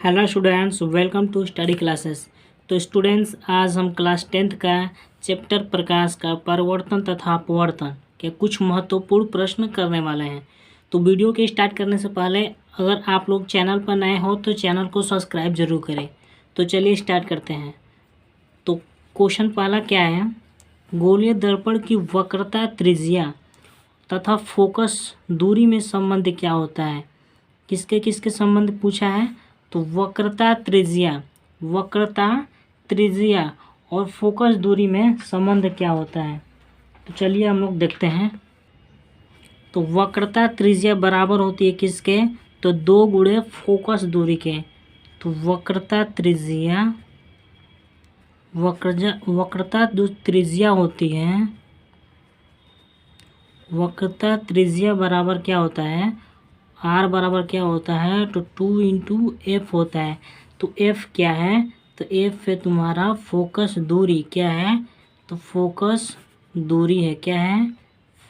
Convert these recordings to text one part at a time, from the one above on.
Hello students, welcome to study classes. तो students, आज हम क्लास 10th का चैप्टर प्रकाश का परिवर्तन तथा अपवर्तन के कुछ महत्वपूर्ण प्रश्न करने वाले हैं। तो वीडियो के स्टार्ट करने से पहले अगर आप लोग चैनल पर नए हो तो चैनल को सब्सक्राइब जरूर करें। तो चलिए स्टार्ट करते हैं। तो क्वेश्चन पहला क्या है, गोलीय दर्पण की वक्रता, त्रिज्या तथा फोकस दूरी में संबंध क्या होता है। किसके किसके संबंध पूछा है, तो वक्रता, त्रिज्या और फोकस दूरी में संबंध क्या होता है। तो चलिए हम लोग देखते हैं। तो वक्रता त्रिज्या बराबर होती है किसके, तो 2 गुणे फोकस दूरी के। तो वक्रता त्रिज्या होती है, वक्रता त्रिज्या बराबर क्या होता है, आर बराबर क्या होता है, तो 2 इंटू एफ होता है। तो एफ क्या है, तो एफ है तुम्हारा फोकस दूरी। क्या है, तो फोकस दूरी है। क्या है,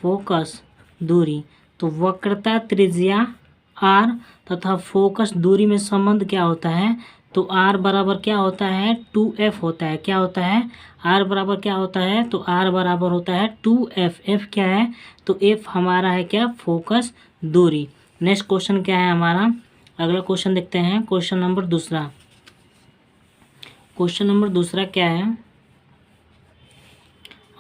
फोकस दूरी। तो वक्रता त्रिज्या आर तथा फोकस दूरी में संबंध क्या होता है, तो आर बराबर क्या होता है, 2f होता है। क्या होता है, आर बराबर क्या होता है, तो आर बराबर होता है 2f। एफ क्या है, तो एफ हमारा है क्या, फोकस दूरी। नेक्स्ट क्वेश्चन क्या है हमारा, अगला क्वेश्चन देखते हैं। क्वेश्चन नंबर दूसरा क्या है,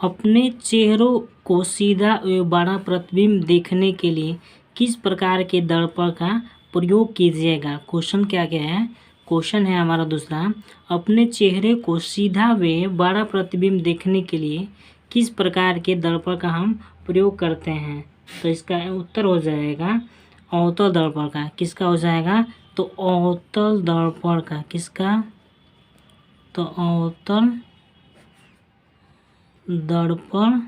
अपने चेहरों को सीधा एवं बड़ा प्रतिबिंब देखने के लिए किस प्रकार के दर्पण का प्रयोग कीजिएगा। क्वेश्चन क्या क्या है, क्वेश्चन है हमारा दूसरा, अपने चेहरे को सीधा व बड़ा प्रतिबिंब देखने के लिए किस प्रकार के दर्पण का हम प्रयोग करते हैं। तो इसका उत्तर हो जाएगा अवतल दर्पण का। किसका हो जाएगा, तो अवतल दर्पण का। किसका, तो अवतल दर्पण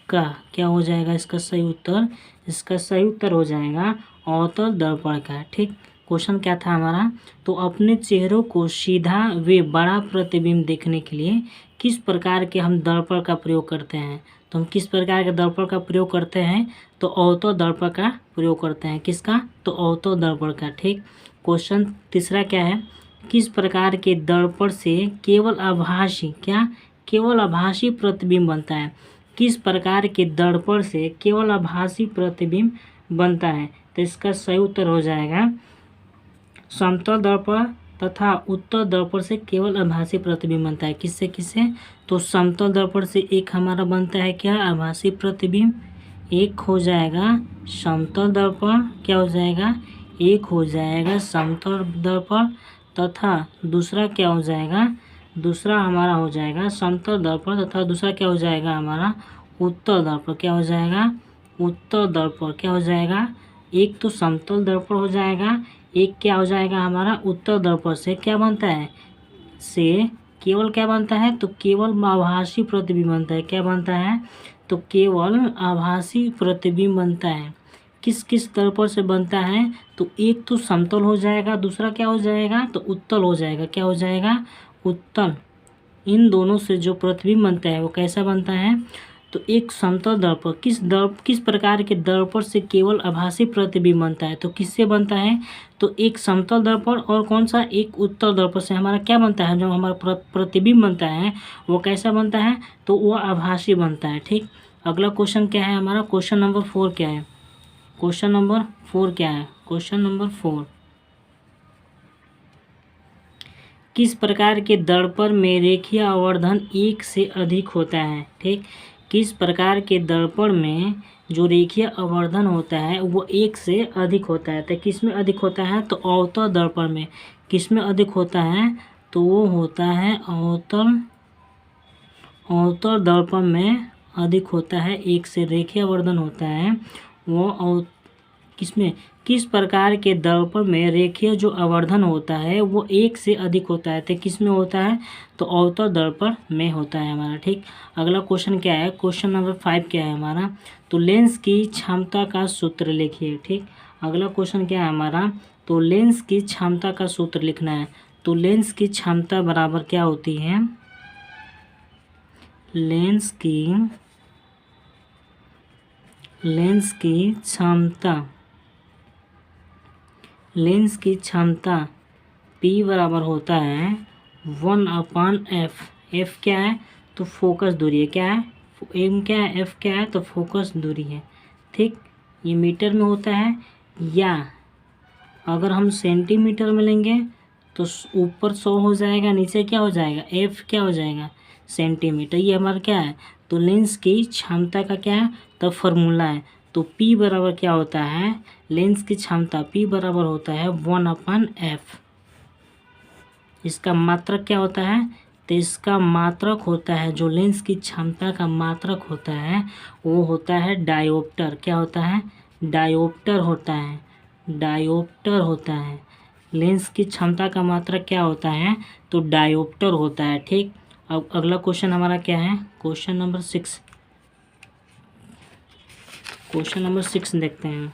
का क्या हो जाएगा इसका सही उत्तर, इसका सही उत्तर हो जाएगा अवतल दर्पण का। ठीक, क्वेश्चन क्या था हमारा, तो अपने चेहरों को सीधा व बड़ा प्रतिबिंब देखने के लिए किस प्रकार के हम दर्पण का प्रयोग करते हैं। तो हम किस प्रकार के दर्पण का प्रयोग करते हैं, तो अवतल दर्पण का प्रयोग करते हैं। किसका, तो अवतल दर्पण का। ठीक, क्वेश्चन तीसरा क्या है, किस प्रकार के दर्पण से केवल आभासी प्रतिबिंब बनता है। किस प्रकार के दर्पण से केवल आभासी प्रतिबिंब बनता है। तो इसका सही उत्तर हो जाएगा समतल दर्पण तथा उत्तल दर्पण से केवल आभासी प्रतिबिंब बनता है। किससे किससे, तो समतल दर्पण से एक हमारा बनता है क्या, आभासी प्रतिबिंब। एक हो जाएगा समतल दर्पण, क्या हो जाएगा, एक हो जाएगा समतल दर्पण तथा दूसरा क्या हो जाएगा, दूसरा हमारा हो जाएगा समतल दर्पण तथा दूसरा क्या हो जाएगा हमारा उत्तल दर्पण। क्या हो जाएगा, उत्तल दर्पण। क्या हो जाएगा, एक तो समतल दर्पण हो जाएगा, एक क्या हो जाएगा हमारा उत्तल दर्पण से क्या बनता है, से केवल क्या बनता है, तो केवल आभासी प्रतिबिंब बनता है। क्या बनता है, तो केवल आभासी प्रतिबिंब बनता है। किस किस दर्पण से बनता है, तो एक तो समतल हो जाएगा, दूसरा क्या हो जाएगा, तो उत्तल हो जाएगा। क्या हो जाएगा, उत्तल। इन दोनों से जो प्रतिबिंब बनता है वो कैसा बनता है, तो एक समतल दर्पण किस प्रकार के दर्पण से केवल आभासी प्रतिबिंब बनता है, तो किससे बनता है, तो एक समतल दर्पण और कौन सा, एक उत्तल दर्पण से हमारा क्या बनता है, जो हमारा प्रतिबिंब बनता है वो कैसा बनता है, तो वो आभासी बनता है। ठीक, अगला क्वेश्चन क्या है हमारा, क्वेश्चन नंबर 4 क्या है, क्वेश्चन नंबर 4 क्या है, क्वेश्चन नंबर 4, किस प्रकार के दर्पण में रेखीय आवर्धन 1 से अधिक होता है। ठीक, किस प्रकार के दर्पण में जो रेखीय आवर्धन होता है वो 1 से अधिक होता है। तो किस में अधिक होता है, तो अवतल दर्पण में। किस में अधिक होता है, तो वो होता है अवतल दर्पण में अधिक होता है। 1 से रेखीय आवर्धन होता है वो किसमें, किस प्रकार के दर्पण में रेखीय जो आवर्धन होता है वो 1 से अधिक होता है। तो किस में होता है, तो अवतल दर्पण में होता है हमारा। ठीक, अगला क्वेश्चन क्या है, क्वेश्चन नंबर 5 क्या है हमारा, तो लेंस की क्षमता का सूत्र लिखिए। ठीक, अगला क्वेश्चन क्या है हमारा, तो लेंस की क्षमता का सूत्र लिखना है। तो लेंस की क्षमता बराबर क्या होती है, लेंस की क्षमता लेंस की क्षमता P बराबर होता है 1/f। f क्या है? तो फोकस दूरी है। क्या है? m क्या है? f क्या है? तो फोकस दूरी है। ठीक, ये मीटर में होता है, या अगर हम सेंटीमीटर में लेंगे तो ऊपर 100 हो जाएगा, नीचे क्या हो जाएगा? f क्या हो जाएगा? सेंटीमीटर। ये हमारा क्या है? तो लेंस की क्षमता का क्या है? तो फॉर्मूला है। तो P बराबर क्या होता है? लेंस की क्षमता P बराबर होता है 1/f। इसका मात्रक क्या होता है? तो इसका मात्रक होता है, जो लेंस की क्षमता का मात्रक होता है वो होता है डायोप्टर। क्या होता है? डायोप्टर होता है। डायोप्टर होता है। लेंस की क्षमता का मात्रक क्या होता है? तो डायोप्टर होता है। ठीक, अब अगला क्वेश्चन हमारा क्या है? Question number 6। क्वेश्चन नंबर 6 देखते हैं।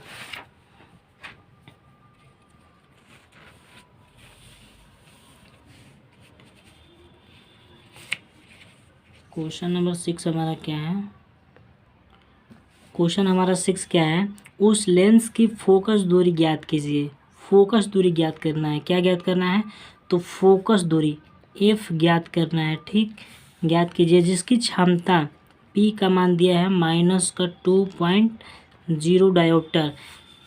क्वेश्चन नंबर 6 हमारा क्या है? क्वेश्चन हमारा 6 क्या है? उस लेंस की फोकस दूरी ज्ञात कीजिए। फोकस दूरी ज्ञात करना है। क्या ज्ञात करना है? तो फोकस दूरी f ज्ञात करना है। ठीक, ज्ञात कीजिए, जिसकी क्षमता p का मान दिया है -2.0 डायोप्टर।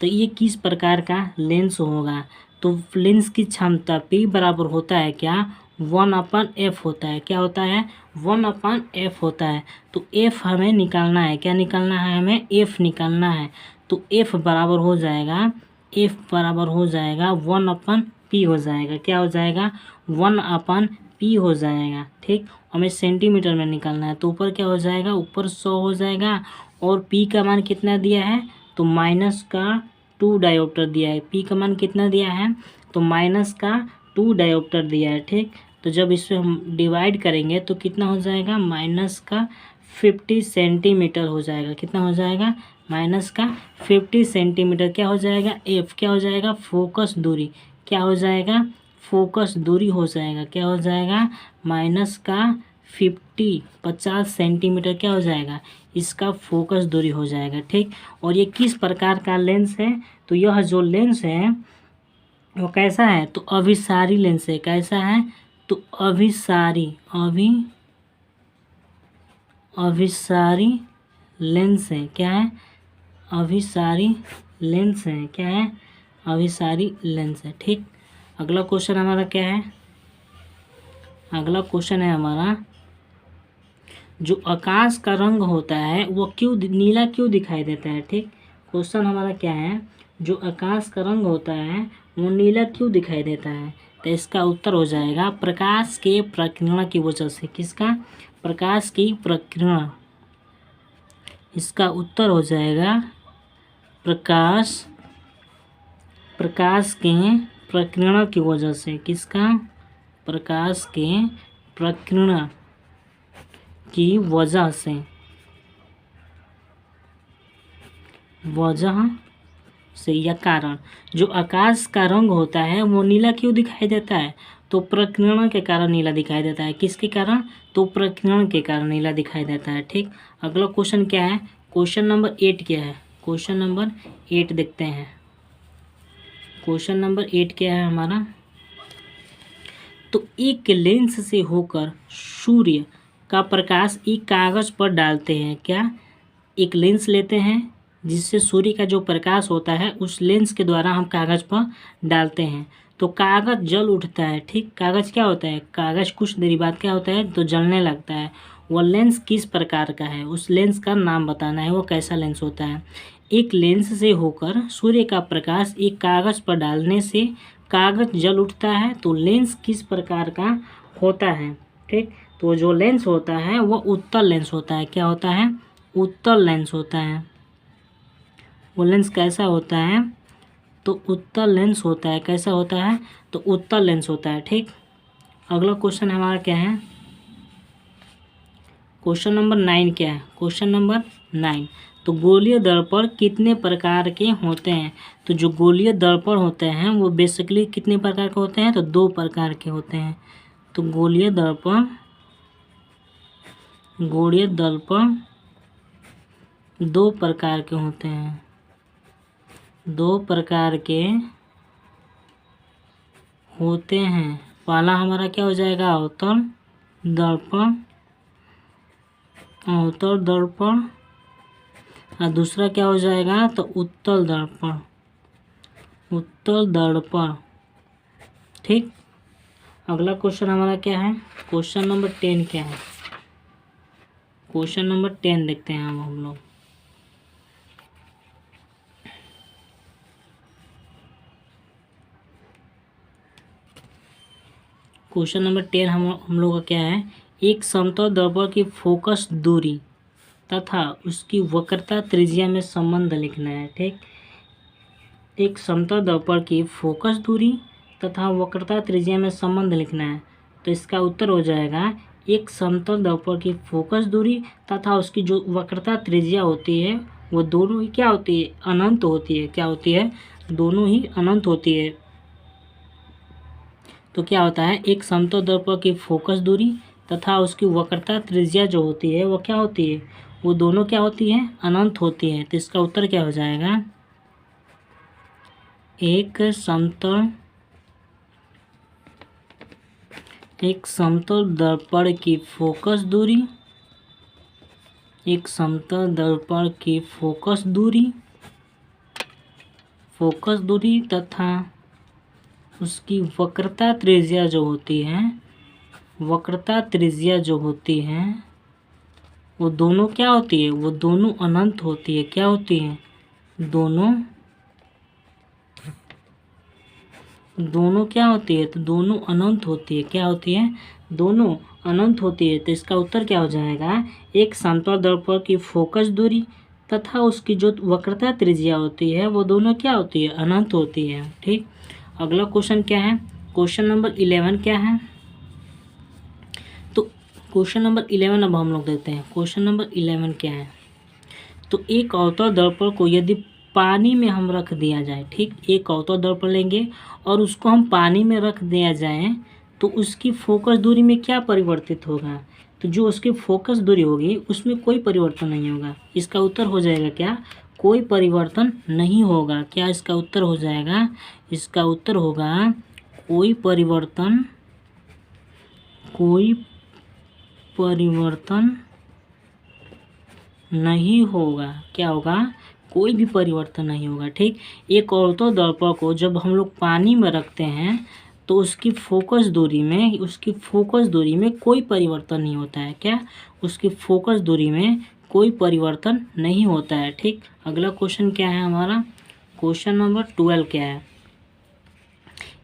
तो ये किस प्रकार का लेंस होगा? तो लेंस की क्षमता P बराबर होता है क्या? 1/f होता है। क्या होता है? 1/f होता है। तो f हमें निकालना है। क्या निकालना है? हमें f निकालना है। तो f बराबर हो जाएगा, f बराबर हो जाएगा 1/p हो जाएगा। क्या हो जाएगा? 1/p हो जाएगा। ठीक, हमें सेंटीमीटर में निकालना है। तो ऊपर क्या हो जाएगा? ऊपर 100 हो जाएगा, और p का मान कितना दिया है? तो -2 डायोप्टर दिया है। p का मान कितना दिया है? तो -2 डायोप्टर दिया है। ठीक, तो जब इसे हम डिवाइड करेंगे तो कितना हो जाएगा? -50 सेंटीमीटर हो जाएगा। कितना हो जाएगा? -50 सेंटीमीटर। क्या हो जाएगा? f क्या हो जाएगा? फोकस दूरी। क्या हो जाएगा? फोकस दूरी हो जाएगा। क्या हो जाएगा? -50 सेंटीमीटर क्या हो जाएगा? इसका फोकस दूरी हो जाएगा। ठीक, और ये किस प्रकार का लेंस है? तो यह जो लेंस है वो कैसा है? तो अभिसारी लेंस है। कैसा है? तो अभिसारी लेंस है। क्या है? अभिसारी लेंस है। क्या है? अभिसारी लेंस है। ठीक, अगला क्वेश्चन हमारा क्या है? अगला क्वेश्चन है हमारा, जो आकाश का रंग होता है वो नीला क्यों दिखाई देता है? ठीक, क्वेश्चन हमारा क्या है? जो आकाश का रंग होता है वो नीला क्यों दिखाई देता है? तो इसका उत्तर हो जाएगा प्रकाश के प्रकीर्णन की वजह से। किसका? प्रकाश की प्रकीर्णन। इसका उत्तर हो जाएगा प्रकाश के प्रकीर्णन की वजह से। किसका? प्रकाश के प्रकीर्णन की वजह से या कारण। जो आकाश का रंग होता है वो नीला क्यों दिखाई देता है? तो प्रकीर्णन के कारण नीला दिखाई देता है। किसके कारण? तो प्रकीर्णन के कारण नीला दिखाई देता है। ठीक, अगला क्वेश्चन क्या है? क्वेश्चन नंबर 8 क्या है? क्वेश्चन नंबर 8 देखते हैं। क्वेश्चन नंबर 8 क्या है हमारा? तो एक लेंस से होकर सूर्य का प्रकाश एक कागज पर डालते हैं। क्या? एक लेंस लेते हैं जिससे सूर्य का जो प्रकाश होता है उस लेंस के द्वारा हम कागज पर डालते हैं, तो कागज जल उठता है। ठीक, कागज क्या होता है? कागज कुछ देर बाद क्या होता है? तो जलने लगता है। वह लेंस किस प्रकार का है? उस लेंस का नाम बताना है, वो कैसा लेंस होता है। एक लेंस से होकर सूर्य का प्रकाश एक कागज पर डालने से कागज जल उठता है, तो लेंस किस प्रकार का होता है? ठीक, तो जो लेंस होता है वह उत्तल लेंस होता है। क्या होता है? उत्तल लेंस होता है। वो लेंस कैसा होता है? तो उत्तल लेंस होता है। कैसा होता है? तो उत्तल लेंस होता है। ठीक, अगला क्वेश्चन हमारा क्या है? क्वेश्चन नंबर 9 क्या है? क्वेश्चन नंबर 9, तो गोलीय दर्पण कितने प्रकार के होते हैं? तो जो गोलीय दर्पण होते हैं वो बेसिकली कितने प्रकार के होते हैं? तो 2 प्रकार के होते हैं। तो गोलीय दर्पण 2 प्रकार के होते हैं। 2 प्रकार के होते हैं। पहला हमारा क्या हो जाएगा, अवतल दर्पण, अवतल दर्पण, और दूसरा क्या हो जाएगा, तो उत्तल दर्पण, उत्तल दर्पण। ठीक, अगला क्वेश्चन हमारा क्या है, क्वेश्चन नंबर 10 क्या है, क्वेश्चन नंबर 10 देखते हैं हम लोग। क्वेश्चन नंबर 10 हम लोग का क्या है, एक समतल दर्पण की फोकस दूरी तथा उसकी वक्रता त्रिज्या में संबंध लिखना है। ठीक, एक समतल दर्पण की फोकस दूरी तथा वक्रता त्रिज्या में संबंध लिखना है। तो इसका उत्तर हो जाएगा, एक समतल दर्पण की फोकस दूरी तथा उसकी जो वक्रता त्रिज्या होती है वो दोनों ही क्या होती है, अनंत होती है। क्या होती है, दोनों ही अनंत होती है। तो क्या होता है, एक समतल दर्पण की फोकस दूरी तथा उसकी वक्रता त्रिज्या जो होती है वो क्या होती है, वो दोनों क्या होती है, अनंत होती है। तो इसका उत्तर क्या हो जाएगा, एक समतल दर्पण की फोकस दूरी, एक समतल दर्पण की फोकस दूरी तथा उसकी वक्रता त्रिज्या जो होती है, वक्रता त्रिज्या जो होती है वो दोनों क्या होती है, वो दोनों अनंत होती है। क्या होती है, दोनों क्या होती है, तो दोनों अनंत होती है। क्या होती है, दोनों अनंत होती है। तो इसका उत्तर क्या हो जाएगा, एक समतल दर्पण की फोकस दूरी तथा उसकी जो वक्रता त्रिज्या होती है वो दोनों क्या होती है, अनंत होती है। ठीक, अगला क्वेश्चन क्या है, क्वेश्चन नंबर 11 क्या है। तो क्वेश्चन नंबर 11 अब हम लोग देखते हैं। क्वेश्चन नंबर 11 क्या है, तो एक अवतल दर्पण को यदि पानी में हम रख दिया जाए, ठीक, एक अवतल दर्पण लेंगे और उसको हम पानी में रख दिया जाए तो उसकी फोकस दूरी में क्या परिवर्तित होगा, तो जो उसकी फोकस दूरी होगी उसमें कोई परिवर्तन नहीं होगा। इसका उत्तर हो जाएगा क्या, कोई परिवर्तन नहीं होगा। क्या इसका उत्तर हो जाएगा, इसका उत्तर होगा कोई परिवर्तन नहीं होगा। क्या होगा, कोई भी परिवर्तन नहीं होगा। ठीक, एक अवतल दर्पण को जब हम लोग पानी में रखते हैं तो उसकी फोकस दूरी में कोई परिवर्तन नहीं होता है। क्या, उसकी फोकस दूरी में कोई परिवर्तन नहीं होता है। ठीक, अगला क्वेश्चन क्या है हमारा, क्वेश्चन नंबर 12 क्या है,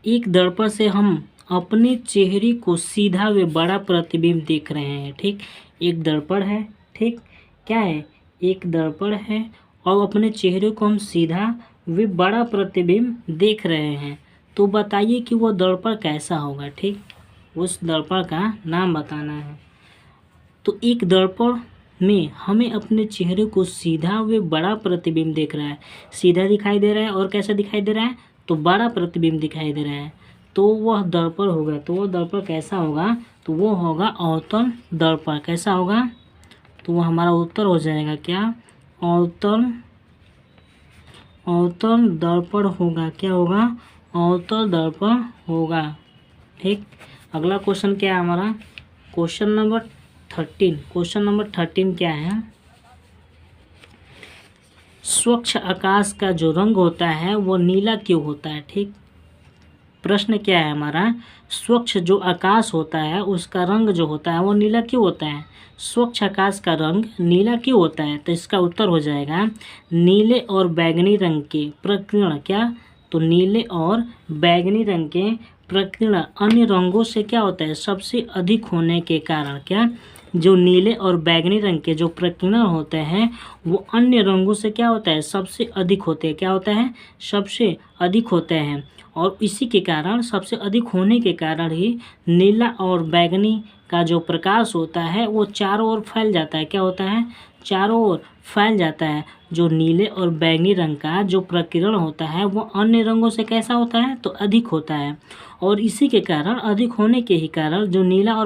एक दर्पण से हम अपने चेहरे को सीधा व बड़ा प्रतिबिंब देख रहे हैं। ठीक, एक दर्पण है, ठीक, क्या है, एक दर्पण है और अपने चेहरे को हम सीधा व बड़ा प्रतिबिंब देख रहे हैं। तो बताइए कि वो दर्पण कैसा होगा। ठीक, उस दर्पण का नाम बताना है। तो एक दर्पण में हमें अपने चेहरे को सीधा व बड़ा प्रतिबिंब देख रहा है। सीधा दिखाई दे रहा है और कैसा दिखाई दे रहा है, तो बड़ा प्रतिबिंब दिखाई दे रहा है। तो वह दर्पण होगा, तो वह दर्पण कैसा होगा, तो वो होगा अवतल दर्पण। कैसा होगा, तो वो हमारा उत्तर हो जाएगा क्या, अवतल दर्पण होगा। क्या होगा, अवतल दर्पण होगा। ठीक, अगला क्वेश्चन क्या है हमारा, क्वेश्चन नंबर 13। क्वेश्चन नंबर 13 क्या है, स्वच्छ आकाश का जो रंग होता है वो नीला क्यों होता है। ठीक, प्रश्न क्या है हमारा, स्वच्छ जो आकाश होता है उसका रंग जो होता है वो नीला क्यों होता है, स्वच्छ आकाश का रंग नीला क्यों होता है। तो इसका उत्तर हो जाएगा, नीले और बैंगनी रंग के प्रकीर्ण। क्या, तो नीले और बैंगनी रंग के प्रकीर्ण अन्य रंगों से क्या होता है, सबसे अधिक होने के कारण। क्या, जो नीले और बैंगनी रंग के जो प्रकीर्ण होते हैं वो अन्य रंगों से क्या होता है, सबसे अधिक होते हैं। क्या होता है, सबसे अधिक होते हैं। और इसी के कारण, सबसे अधिक होने के कारण ही नीला और बैंगनी का जो प्रकाश होता है वो चारों ओर फैल जाता है। क्या होता है, चारों ओर फैल जाता है। जो नीले और बैंगनी रंग का जो प्रकीर्ण होता है वो अन्य रंगों से कैसा होता है, तो अधिक होता है। और इसी के कारण, अधिक होने के ही कारण जो नीला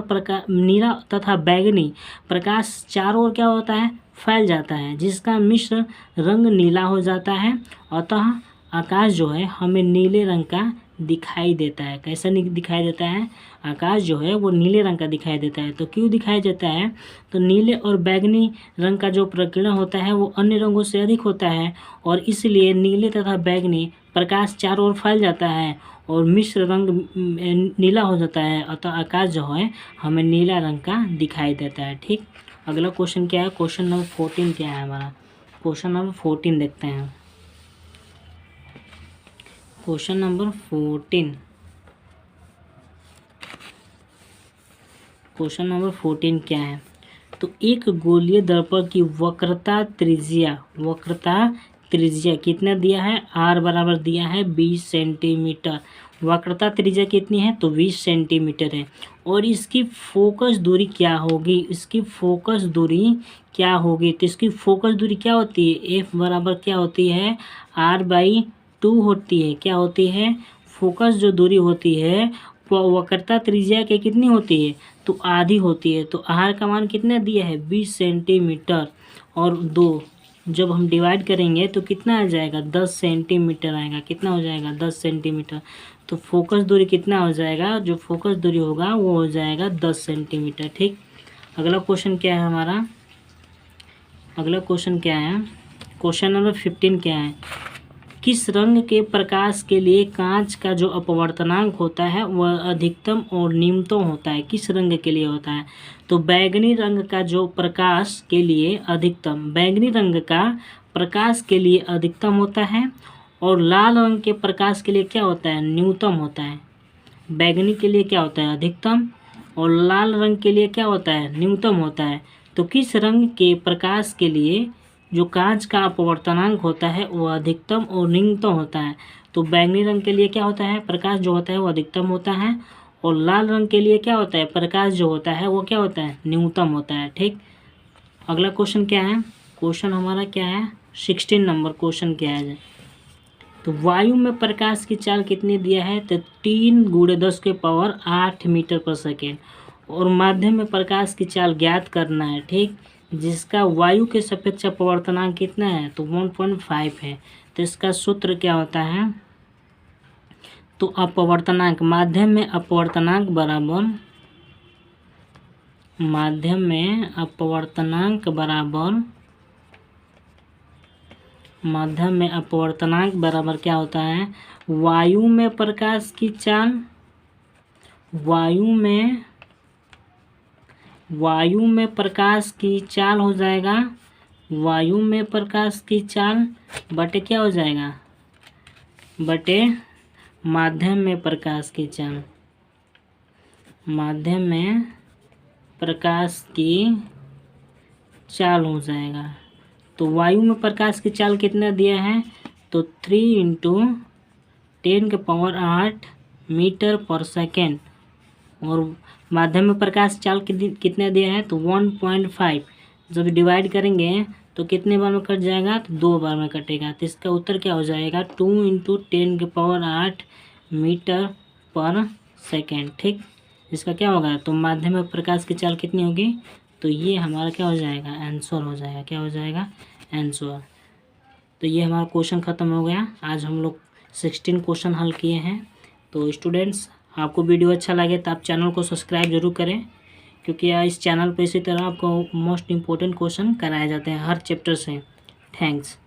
तथा बैंगनी प्रकाश चारों ओर क्या होता है, फैल जाता है, जिसका मिश्र रंग नीला हो जाता है। अतः आकाश जो है हमें नीले रंग का दिखाई देता है। कैसा दिखाई देता है? आकाश जो है वो नीले रंग का दिखाई देता है। तो क्यों दिखाई देता है? तो नीले और बैंगनी रंग का जो प्रकीर्णन होता है वो अन्य रंगों से अधिक होता है और इसलिए नीले तथा बैंगनी प्रकाश चारों ओर फैल जाता है और मिश्र रंग नीला हो जाता है। अतः आकाश जो है हमें नीला रंग का दिखाई देता है। ठीक, अगला क्वेश्चन क्या है? क्वेश्चन नंबर 14 क्या है हमारा? क्वेश्चन नंबर 14 देखते हैं। क्वेश्चन नंबर 14, क्वेश्चन नंबर 14 क्या है? तो एक गोलीय दर्पण की वक्रता त्रिज्या कितना दिया है? r बराबर दिया है 20 सेंटीमीटर। वक्रता त्रिज्या कितनी है? तो 20 सेंटीमीटर है। और इसकी फोकस दूरी क्या होगी? इसकी फोकस दूरी क्या होगी? तो इसकी फोकस दूरी क्या होती है? f बराबर क्या होती है? r/2 होती है। क्या होती है? फोकस जो दूरी होती है वक्रता त्रिज्या के कितनी होती है? तो आधी होती है। तो r का मान कितना दिया है? 20 सेंटीमीटर और 2 जब हम डिवाइड करेंगे तो कितना आ जाएगा? 10 सेंटीमीटर आएगा। कितना हो जाएगा? 10 सेंटीमीटर। तो फोकस दूरी कितना हो जाएगा? जो फोकस दूरी होगा वो हो जाएगा 10 सेंटीमीटर। ठीक, अगला क्वेश्चन क्या है हमारा? अगला क्वेश्चन क्या है? क्वेश्चन नंबर 15 क्या है? किस रंग के प्रकाश के लिए कांच का जो अपवर्तनांक होता है वह अधिकतम और न्यूनतम होता है? किस रंग के लिए होता है? तो बैंगनी रंग का जो प्रकाश के लिए अधिकतम, बैंगनी रंग का प्रकाश के लिए अधिकतम होता है और लाल रंग के प्रकाश के लिए क्या होता है? न्यूनतम होता है। बैंगनी के लिए क्या होता है? अधिकतम और लाल रंग के लिए क्या होता है? न्यूनतम होता है। तो किस रंग के प्रकाश के लिए जो कांच का अपवर्तनांक होता है वह अधिकतम और न्यूनतम होता है? तो बैंगनी रंग के लिए क्या होता है? प्रकाश जो होता है वो अधिकतम होता है और लाल रंग के लिए क्या होता है? प्रकाश जो होता है वो क्या होता है? न्यूनतम होता है। ठीक, अगला क्वेश्चन क्या है? क्वेश्चन हमारा क्या है? 16 नंबर क्वेश्चन क्या है? तो वायु में प्रकाश की चाल कितनी दिया है? तो 3 × 10⁸ मीटर पर सेकेंड। और माध्यम में प्रकाश की चाल ज्ञात करना है। ठीक, जिसका वायु के सापेक्ष अपवर्तनांक कितना है? तो 1.5 है। तो इसका सूत्र क्या होता है? तो अपवर्तनांक, माध्यम में अपवर्तनांक बराबर क्या होता है? वायु में प्रकाश की चाल, वायु में प्रकाश की चाल हो जाएगा, वायु में प्रकाश की चाल बटे क्या हो जाएगा? बटे माध्यम में प्रकाश की चाल, माध्यम में प्रकाश की चाल हो जाएगा। तो वायु में प्रकाश की चाल कितना दिया है? तो 3 × 10⁸ मीटर पर सेकेंड। और माध्यम में प्रकाश चाल कितना दिया है? तो 1.5। जब डिवाइड करेंगे तो कितने बार में कट जाएगा? तो 2 बार में कटेगा। तो इसका उत्तर क्या हो जाएगा? 2 × 10⁸ मीटर पर सेकेंड। ठीक, इसका क्या होगा? तो माध्यम में प्रकाश की चाल कितनी होगी? तो ये हमारा क्या हो जाएगा? आंसर हो जाएगा। क्या हो जाएगा? आंसर। तो ये हमारा क्वेश्चन ख़त्म हो गया। आज हम लोग 16 क्वेश्चन हल किए हैं। तो स्टूडेंट्स, आपको वीडियो अच्छा लगे तो आप चैनल को सब्सक्राइब जरूर करें, क्योंकि इस चैनल पर इसी तरह आपको मोस्ट इम्पोर्टेंट क्वेश्चन कराए जाते हैं हर चैप्टर से। थैंक्स।